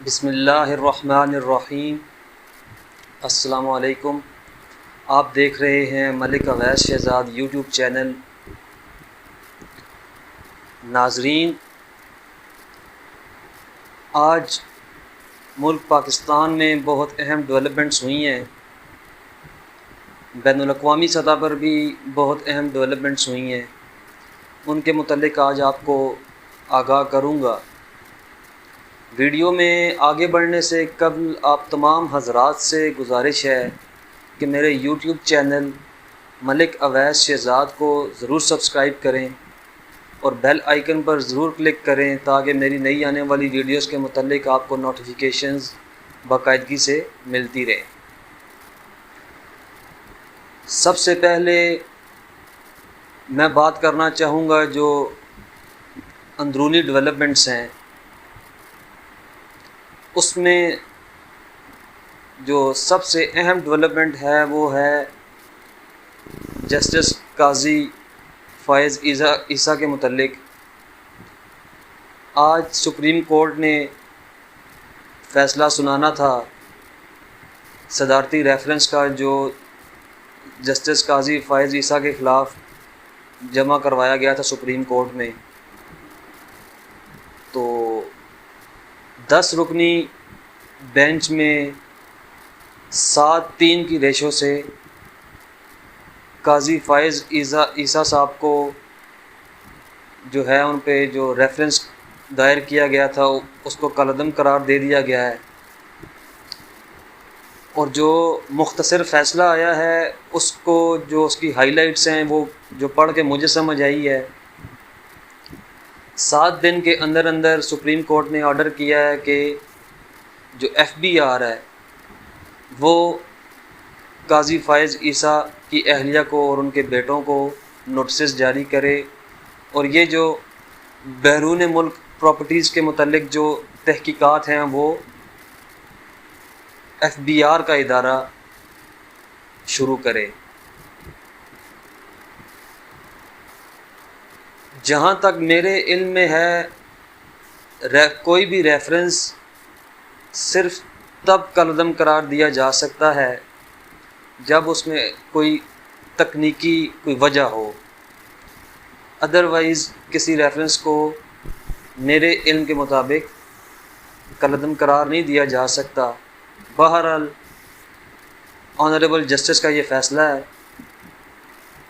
بسم اللہ الرحمن الرحیم۔ السلام علیکم۔ آپ دیکھ رہے ہیں ملک اویس شہزاد یوٹیوب چینل۔ ناظرین، آج ملک پاکستان میں بہت اہم ڈیولپمنٹس ہوئی ہیں، بین الاقوامی سطح پر بھی بہت اہم ڈیولپمنٹس ہوئی ہیں، ان کے متعلق آج آپ کو آگاہ کروں گا۔ ویڈیو میں آگے بڑھنے سے قبل آپ تمام حضرات سے گزارش ہے کہ میرے یوٹیوب چینل ملک اویس شہزاد کو ضرور سبسکرائب کریں اور بیل آئیکن پر ضرور کلک کریں تاکہ میری نئی آنے والی ویڈیوز کے متعلق آپ کو نوٹیفیکیشنز باقاعدگی سے ملتی رہیں۔ سب سے پہلے میں بات کرنا چاہوں گا جو اندرونی ڈیولپمنٹس ہیں، اس میں جو سب سے اہم ڈیولپمنٹ ہے وہ ہے جسٹس قاضی فائز عیسیٰ کے متعلق۔ آج سپریم کورٹ نے فیصلہ سنانا تھا صدارتی ریفرنس کا جو جسٹس قاضی فائز عیسیٰ کے خلاف جمع کروایا گیا تھا سپریم کورٹ میں۔ تو 10 رکنی بینچ میں 7-3 کی ریشو سے قاضی فائز عیسیٰ صاحب کو جو ہے ان پہ جو ریفرنس دائر کیا گیا تھا اس کو کالعدم قرار دے دیا گیا ہے، اور جو مختصر فیصلہ آیا ہے اس کو جو اس کی ہائی لائٹس ہیں وہ جو پڑھ کے مجھے سمجھ آئی ہے۔ 7 دن کے اندر اندر سپریم کورٹ نے آرڈر کیا ہے کہ جو FBR ہے وہ قاضی فائز عیسیٰ کی اہلیہ کو اور ان کے بیٹوں کو نوٹسز جاری کرے، اور یہ جو بیرون ملک پراپرٹیز کے متعلق جو تحقیقات ہیں وہ FBR کا ادارہ شروع کرے۔ جہاں تک میرے علم میں ہے کوئی بھی ریفرنس صرف تب کالعدم قرار دیا جا سکتا ہے جب اس میں کوئی تکنیکی کوئی وجہ ہو، ادروائز کسی ریفرنس کو میرے علم کے مطابق کالعدم قرار نہیں دیا جا سکتا۔ بہرحال آنریبل جسٹس کا یہ فیصلہ ہے،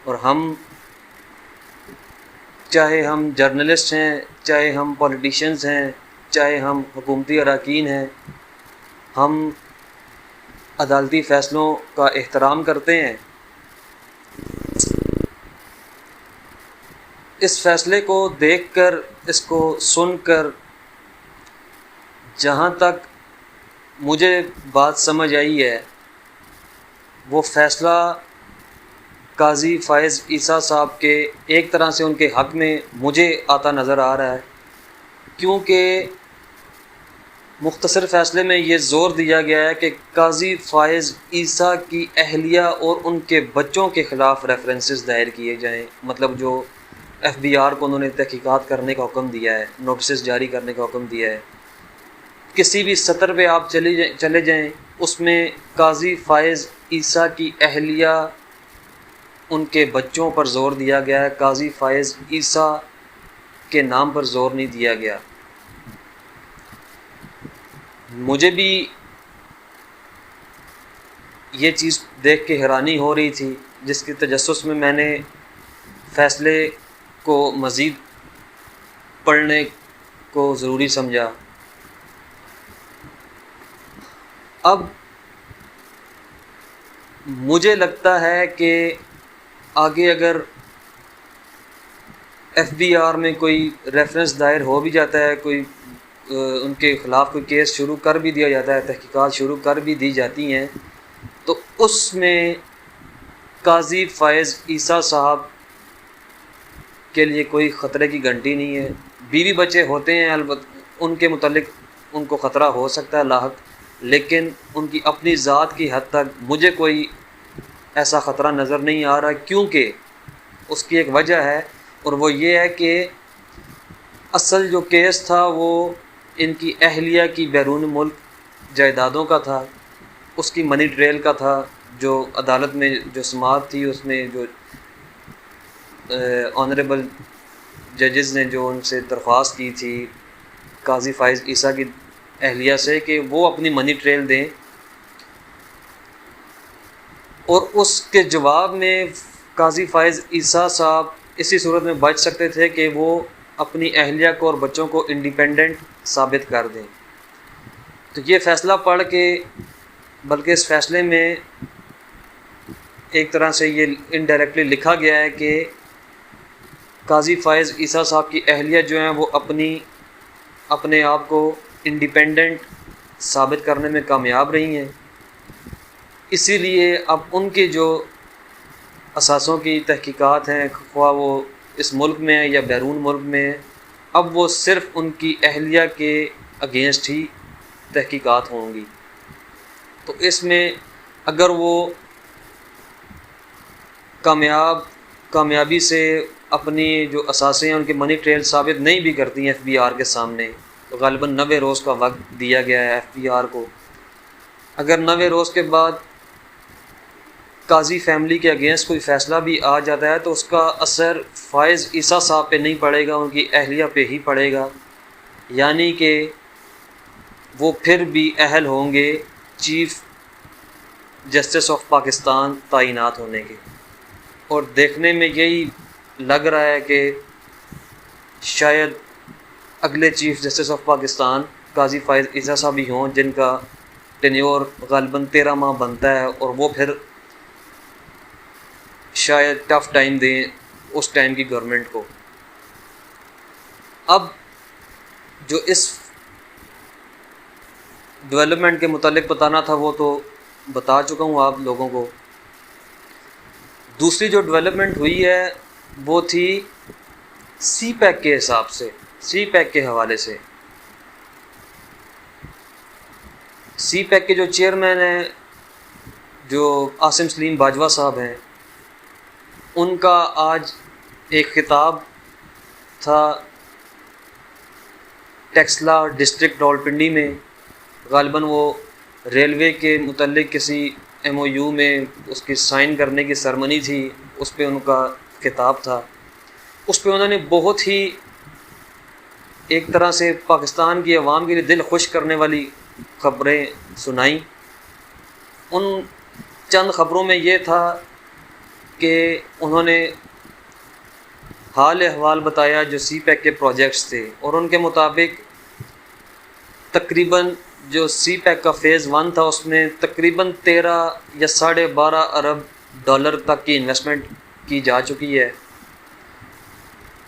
اور ہم چاہے ہم جرنلسٹ ہیں، چاہے ہم پولیٹیشنز ہیں، چاہے ہم حکومتی اراکین ہیں، ہم عدالتی فیصلوں کا احترام کرتے ہیں۔ اس فیصلے کو دیکھ کر، اس کو سن کر، جہاں تک مجھے بات سمجھ آئی ہے وہ فیصلہ قاضی فائز عیسیٰ صاحب کے ایک طرح سے ان کے حق میں مجھے آتا نظر آ رہا ہے، کیونکہ مختصر فیصلے میں یہ زور دیا گیا ہے کہ قاضی فائز عیسیٰ کی اہلیہ اور ان کے بچوں کے خلاف ریفرنسز دائر کیے جائیں، مطلب جو FBR کو انہوں نے تحقیقات کرنے کا حکم دیا ہے، نوٹسز جاری کرنے کا حکم دیا ہے۔ کسی بھی سطر پہ آپ چلے جائیں، اس میں قاضی فائز عیسیٰ کی اہلیہ ان کے بچوں پر زور دیا گیا ہے، قاضی فائز عیسیٰ کے نام پر زور نہیں دیا گیا۔ مجھے بھی یہ چیز دیکھ کے حیرانی ہو رہی تھی، جس کے تجسس میں میں نے فیصلے کو مزید پڑھنے کو ضروری سمجھا۔ اب مجھے لگتا ہے کہ آگے اگر FBR میں کوئی ریفرنس دائر ہو بھی جاتا ہے، کوئی ان کے خلاف کوئی کیس شروع کر بھی دیا جاتا ہے، تحقیقات شروع کر بھی دی جاتی ہیں، تو اس میں قاضی فائز عیسیٰ صاحب کے لیے کوئی خطرے کی گھنٹی نہیں ہے۔ بیوی بچے ہوتے ہیں، البتہ ان کے متعلق ان کو خطرہ ہو سکتا ہے لاحق، لیکن ان کی اپنی ذات کی حد تک مجھے کوئی ایسا خطرہ نظر نہیں آ رہا، کیونکہ اس کی ایک وجہ ہے، اور وہ یہ ہے کہ اصل جو کیس تھا وہ ان کی اہلیہ کی بیرون ملک جائیدادوں کا تھا، اس کی منی ٹریل کا تھا، جو عدالت میں جو سماعت تھی اس میں جو آنریبل ججز نے جو ان سے درخواست کی تھی قاضی فائز عیسیٰ کی اہلیہ سے کہ وہ اپنی منی ٹریل دیں، اور اس کے جواب میں قاضی فائز عیسیٰ صاحب اسی صورت میں بچ سکتے تھے کہ وہ اپنی اہلیہ کو اور بچوں کو انڈیپینڈنٹ ثابت کر دیں۔ تو یہ فیصلہ پڑھ کے، بلکہ اس فیصلے میں ایک طرح سے یہ انڈائریکٹلی لکھا گیا ہے کہ قاضی فائز عیسیٰ صاحب کی اہلیہ جو ہیں وہ اپنے آپ کو انڈیپینڈنٹ ثابت کرنے میں کامیاب رہی ہیں، اسی لیے اب ان کی جو اثاثوں کی تحقیقات ہیں، خواہ وہ اس ملک میں یا بیرون ملک میں، اب وہ صرف ان کی اہلیہ کے اگینسٹ ہی تحقیقات ہوں گی۔ تو اس میں اگر وہ کامیابی سے اپنی جو اثاثے ہیں ان کی منی ٹریل ثابت نہیں بھی کرتی ہیں ایف بی آر کے سامنے، تو غالباً 90 روز کا وقت دیا گیا ہے ایف بی آر کو، اگر 90 روز کے بعد قاضی فیملی کے اگینسٹ کوئی فیصلہ بھی آ جاتا ہے تو اس کا اثر فائز عیسیٰ صاحب پہ نہیں پڑے گا، ان کی اہلیہ پہ ہی پڑے گا، یعنی کہ وہ پھر بھی اہل ہوں گے چیف جسٹس آف پاکستان تعینات ہونے کے۔ اور دیکھنے میں یہی لگ رہا ہے کہ شاید اگلے چیف جسٹس آف پاکستان قاضی فائز عیسیٰ صاحب ہی ہوں، جن کا ٹینیور غالباً 13 ماہ بنتا ہے، اور وہ پھر شاید ٹف ٹائم دیں اس ٹائم کی گورنمنٹ کو۔ اب جو اس ڈیولپمنٹ کے متعلق بتانا تھا وہ تو بتا چکا ہوں آپ لوگوں کو۔ دوسری جو ڈیولپمنٹ ہوئی ہے وہ تھی سی پیک کے حساب سے، سی پیک کے حوالے سے۔ سی پیک کے جو چیئرمین ہیں جو عاصم سلیم باجوہ صاحب ہیں، ان کا آج ایک خطاب تھا ٹیکسلا ڈسٹرکٹ راولپنڈی میں، غالباً وہ ریلوے کے متعلق کسی ایم او یو میں اس کی سائن کرنے کی سرمنی تھی، اس پہ ان کا خطاب تھا۔ اس پہ انہوں نے بہت ہی ایک طرح سے پاکستان کی عوام کے لیے دل خوش کرنے والی خبریں سنائیں۔ ان چند خبروں میں یہ تھا کہ انہوں نے حال احوال بتایا جو سی پیک کے پروجیکٹس تھے، اور ان کے مطابق تقریباً جو سی پیک کا فیز 1 تھا اس میں تقریباً 13 یا 12.5 ارب ڈالر تک کی انویسٹمنٹ کی جا چکی ہے۔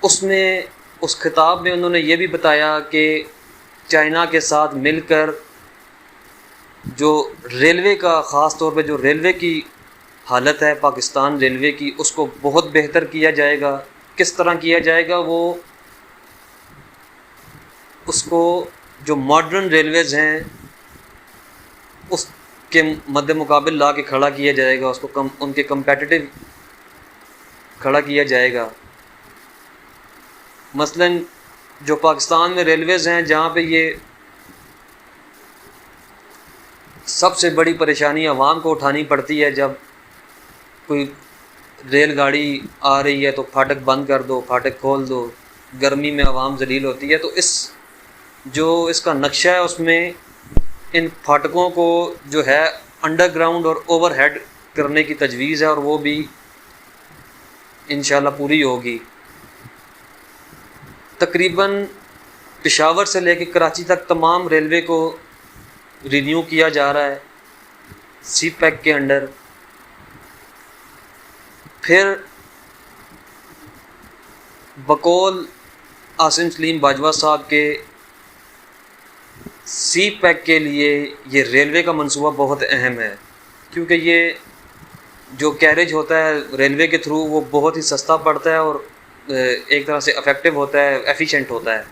اس میں اس خطاب میں انہوں نے یہ بھی بتایا کہ چائنا کے ساتھ مل کر جو ریلوے کا، خاص طور پہ جو ریلوے کی حالت ہے پاکستان ریلوے کی، اس کو بہت بہتر کیا جائے گا۔ کس طرح کیا جائے گا؟ وہ اس کو جو ماڈرن ریلویز ہیں اس کے مد مقابل لا کے کھڑا کیا جائے گا، اس کو ان کے کمپیٹیٹو کھڑا کیا جائے گا۔ مثلاً جو پاکستان میں ریلویز ہیں جہاں پہ یہ سب سے بڑی پریشانی عوام کو اٹھانی پڑتی ہے، جب کوئی ریل گاڑی آ رہی ہے تو پھاٹک بند کر دو، پھاٹک کھول دو، گرمی میں عوام ذلیل ہوتی ہے، تو اس کا نقشہ ہے اس میں ان پھاٹکوں کو جو ہے انڈر گراؤنڈ اور اوور ہیڈ کرنے کی تجویز ہے، اور وہ بھی انشاءاللہ پوری ہوگی۔ تقریباً پشاور سے لے کے کراچی تک تمام ریلوے کو رینیو کیا جا رہا ہے سی پیک کے انڈر۔ پھر بقول عاصم سلیم باجوہ صاحب کے سی پیک کے لیے یہ ریلوے کا منصوبہ بہت اہم ہے، کیونکہ یہ جو کیریج ہوتا ہے ریلوے کے تھرو وہ بہت ہی سستا پڑتا ہے اور ایک طرح سے افیکٹو ہوتا ہے، ایفیشینٹ ہوتا ہے۔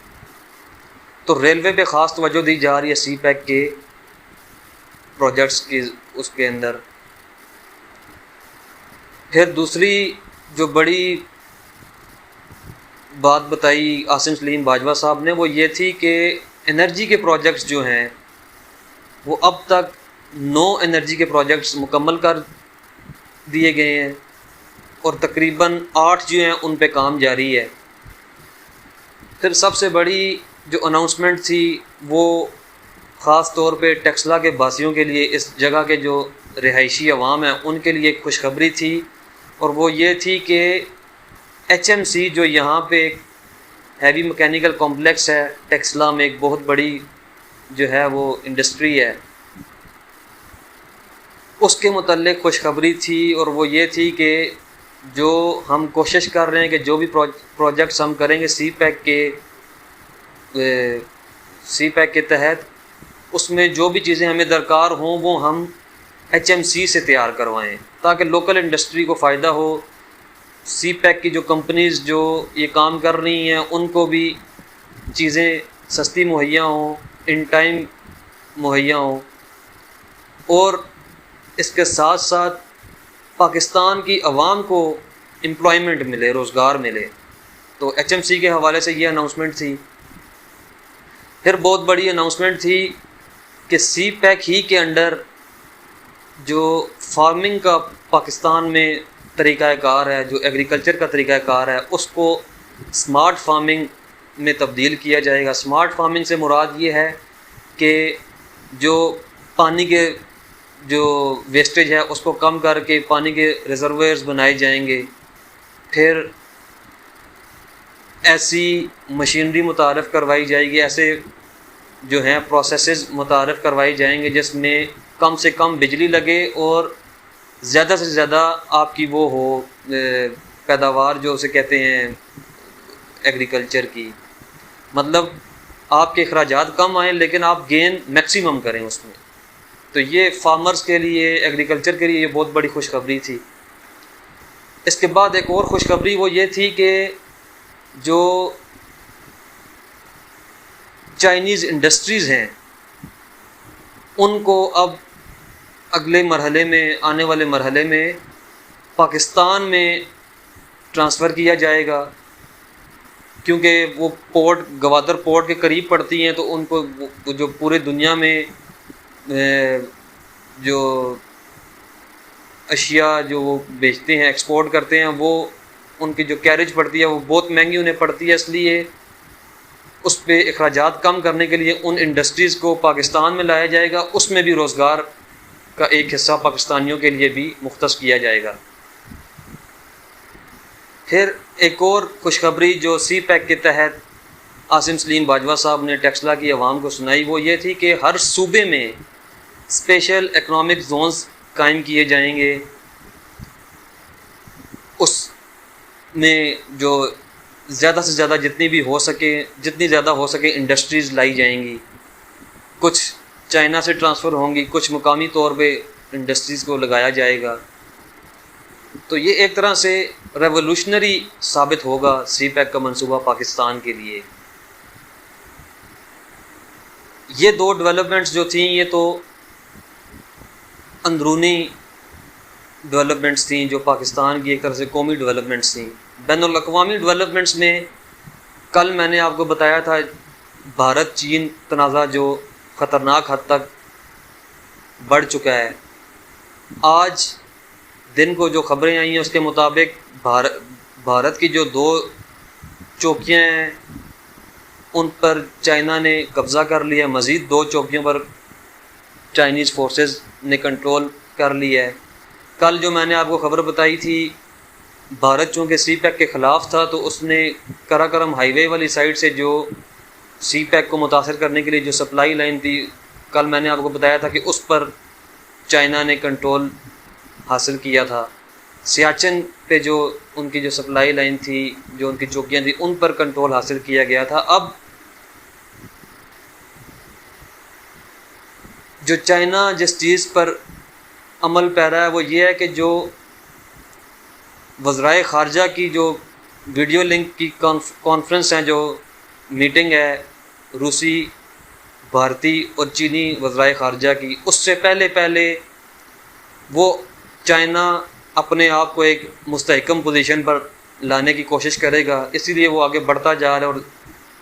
تو ریلوے پہ خاص توجہ دی جا رہی ہے سی پیک کے پروجیکٹس کی اس کے اندر۔ پھر دوسری جو بڑی بات بتائی عاصم سلیم باجوہ صاحب نے وہ یہ تھی کہ انرجی کے پروجیکٹس جو ہیں وہ اب تک 9 انرجی کے پروجیکٹس مکمل کر دیے گئے ہیں اور تقریباً 8 جو ہیں ان پہ کام جاری ہے۔ پھر سب سے بڑی جو اناؤنسمنٹ تھی وہ خاص طور پہ ٹیکسلا کے باسیوں کے لیے، اس جگہ کے جو رہائشی عوام ہیں ان کے لیے ایک خوشخبری تھی، اور وہ یہ تھی کہ ایچ ایم سی جو یہاں پہ ایک ہیوی مکینیکل کمپلیکس ہے ٹیکسلا میں، ایک بہت بڑی جو ہے وہ انڈسٹری ہے، اس کے متعلق خوشخبری تھی، اور وہ یہ تھی کہ جو ہم کوشش کر رہے ہیں کہ جو بھی پروجیکٹس ہم کریں گے سی پیک کے تحت، اس میں جو بھی چیزیں ہمیں درکار ہوں وہ ہم ایچ ایم سی سے تیار کروائیں تاکہ لوکل انڈسٹری کو فائدہ ہو، سی پیک کی جو کمپنیز جو یہ کام کر رہی ہیں ان کو بھی چیزیں سستی مہیا ہوں، ان ٹائم مہیا ہوں، اور اس کے ساتھ ساتھ پاکستان کی عوام کو امپلائمنٹ ملے، روزگار ملے۔ تو ایچ ایم سی کے حوالے سے یہ اناؤنسمنٹ تھی۔ پھر بہت بڑی اناؤنسمنٹ تھی کہ سی پیک ہی کے انڈر جو فارمنگ کا پاکستان میں طریقہ کار ہے، جو ایگریکلچر کا طریقہ کار ہے، اس کو سمارٹ فارمنگ میں تبدیل کیا جائے گا۔ سمارٹ فارمنگ سے مراد یہ ہے کہ جو پانی کے جو ویسٹیج ہے اس کو کم کر کے پانی کے ریزرویئرز بنائے جائیں گے، پھر ایسی مشینری متعارف کروائی جائے گی، ایسے جو ہیں پروسیسز متعارف کروائی جائیں گے جس میں کم سے کم بجلی لگے اور زیادہ سے زیادہ آپ کی وہ ہو پیداوار جو اسے کہتے ہیں ایگریکلچر کی، مطلب آپ کے اخراجات کم آئیں لیکن آپ گین میکسیمم کریں اس میں۔ تو یہ فارمرز کے لیے، ایگریکلچر کے لیے یہ بہت بڑی خوشخبری تھی۔ اس کے بعد ایک اور خوشخبری وہ یہ تھی کہ جو چائنیز انڈسٹریز ہیں ان کو اب اگلے مرحلے میں، آنے والے مرحلے میں پاکستان میں ٹرانسفر کیا جائے گا، کیونکہ وہ پورٹ گوادر پورٹ کے قریب پڑتی ہیں، تو ان کو جو پورے دنیا میں جو اشیاء جو وہ بیچتے ہیں، ایکسپورٹ کرتے ہیں، وہ ان کی جو کیریج پڑتی ہے وہ بہت مہنگی انہیں پڑتی ہے، اس لیے اس پہ اخراجات کم کرنے کے لیے ان انڈسٹریز کو پاکستان میں لایا جائے گا، اس میں بھی روزگار کا ایک حصہ پاکستانیوں کے لیے بھی مختص کیا جائے گا۔ پھر ایک اور خوشخبری جو سی پیک کے تحت عاصم سلیم باجوہ صاحب نے ٹیکسلا کی عوام کو سنائی وہ یہ تھی کہ ہر صوبے میں اسپیشل اکنامک زونز قائم کیے جائیں گے، اس میں جو زیادہ سے زیادہ جتنی زیادہ ہو سکے انڈسٹریز لائی جائیں گی، کچھ چائنا سے ٹرانسفر ہوں گی، کچھ مقامی طور پہ انڈسٹریز کو لگایا جائے گا۔ تو یہ ایک طرح سے ریولوشنری ثابت ہوگا سی پیک کا منصوبہ پاکستان کے لیے۔ یہ دو ڈیولپمنٹس جو تھیں یہ تو اندرونی ڈیولپمنٹس تھیں جو پاکستان کی ایک طرح سے قومی ڈیولپمنٹس تھیں۔ بین الاقوامی ڈیولپمنٹس میں کل میں نے آپ کو بتایا تھا بھارت چین تنازع جو خطرناک حد تک بڑھ چکا ہے۔ آج دن کو جو خبریں آئی ہیں اس کے مطابق بھارت کی جو 2 چوکیاں ہیں ان پر چائنا نے قبضہ کر لیا، مزید 2 چوکیوں پر چائنیز فورسز نے کنٹرول کر لیا ہے۔ کل جو میں نے آپ کو خبر بتائی تھی بھارت چونکہ سی پیک کے خلاف تھا تو اس نے کراکرم ہائی وے والی سائڈ سے جو سی پیک کو متاثر کرنے کے لیے جو سپلائی لائن تھی، کل میں نے آپ کو بتایا تھا کہ اس پر چائنا نے کنٹرول حاصل کیا تھا۔ سیاچن پہ جو ان کی جو سپلائی لائن تھی، جو ان کی چوکیاں تھیں، ان پر کنٹرول حاصل کیا گیا تھا۔ اب جو چائنا جس چیز پر عمل پیرا ہے وہ یہ ہے کہ جو وزرائے خارجہ کی جو ویڈیو لنک کی کانفرنس ہیں، جو میٹنگ ہے روسی، بھارتی اور چینی وزرائے خارجہ کی، اس سے پہلے وہ چائنا اپنے آپ کو ایک مستحکم پوزیشن پر لانے کی کوشش کرے گا، اسی لیے وہ آگے بڑھتا جا رہا ہے اور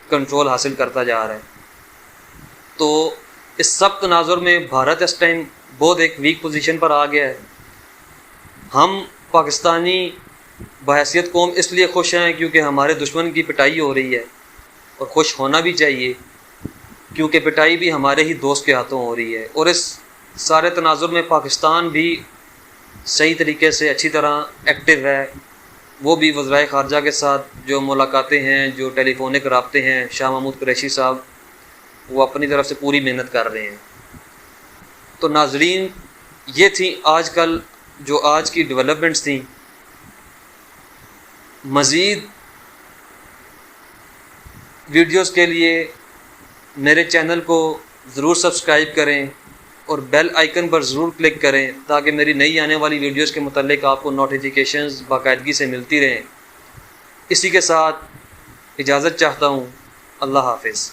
کنٹرول حاصل کرتا جا رہا ہے۔ تو اس سب تناظر میں بھارت اس ٹائم بہت ایک ویک پوزیشن پر آ گیا ہے۔ ہم پاکستانی بحیثیت قوم اس لیے خوش ہیں کیونکہ ہمارے دشمن کی پٹائی ہو رہی ہے، اور خوش ہونا بھی چاہیے کیونکہ پٹائی بھی ہمارے ہی دوست کے ہاتھوں ہو رہی ہے۔ اور اس سارے تناظر میں پاکستان بھی صحیح طریقے سے اچھی طرح ایکٹیو ہے، وہ بھی وزرائے خارجہ کے ساتھ جو ملاقاتیں ہیں، جو ٹیلی فونک رابطے ہیں، شاہ محمود قریشی صاحب وہ اپنی طرف سے پوری محنت کر رہے ہیں۔ تو ناظرین، یہ تھیں آج کل جو آج کی ڈیولپمنٹس تھیں۔ مزید ویڈیوز کے لیے میرے چینل کو ضرور سبسکرائب کریں اور بیل آئیکن پر ضرور کلک کریں تاکہ میری نئی آنے والی ویڈیوز کے متعلق آپ کو نوٹیفیکیشنز باقاعدگی سے ملتی رہیں۔ اسی کے ساتھ اجازت چاہتا ہوں۔ اللہ حافظ۔